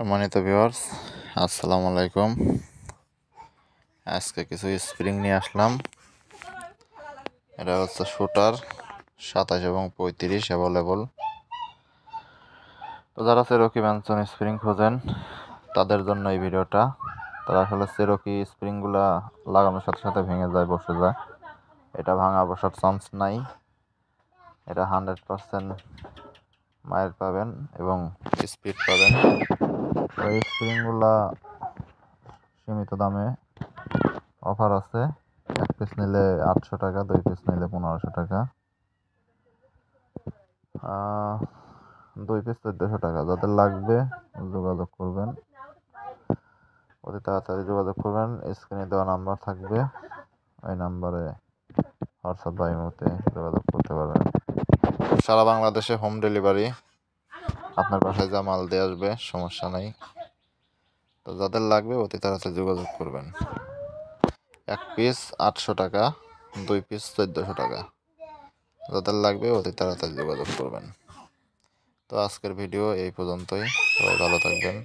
সম্মানিত ভিউয়ার্স, আসসালামু আলাইকুম। আজকে কিছু স্প্রিং নিয়ে আসলাম। এটা হচ্ছে শুটার 27 এবং 35 অ্যাভেলেবল। তো যারা চেরোকি ম্যানসন স্প্রিং খোঁজেন তাদের জন্য এই ভিডিওটা। তারা আসলে চেরোকি স্প্রিংগুলা লাগানোর সাথে সাথে ভেঙে যায়, বসে যায়। এটা ভাঙা বসার চান্স নাই। এটা 100% মাইল পাবেন এবং স্পিড পাবেন। এই স্প্রিংগুলা সীমিত দামে অফার আছে। 1 পিস নিলে 800 টাকা, 2 পিস নিলে 1500 টাকা, 2 পিস 1400 টাকা। যাদের লাগবে যোগাযোগ করবেন, অতি তাড়াতাড়ি যোগাযোগ করবেন। স্ক্রিনে দেওয়া নাম্বার থাকবে, ওই নাম্বারে হোয়াটসঅ্যাপ বা ইমোতে যোগাযোগ করতে পারবেন। সারা বাংলাদেশে হোম ডেলিভারি, আপনার বাসায় যা মাল দিয়ে আসবে, সমস্যা নাই। তো যাদের লাগবে অতি তাড়াতাড়ি যোগাযোগ করবেন। 1 পিস 800 টাকা, 2 পিস 1400 টাকা। যাদের লাগবে অতি তাড়াতাড়ি যোগাযোগ করবেন। তো আজকের ভিডিও এই পর্যন্তই। সবাই ভালো থাকবেন।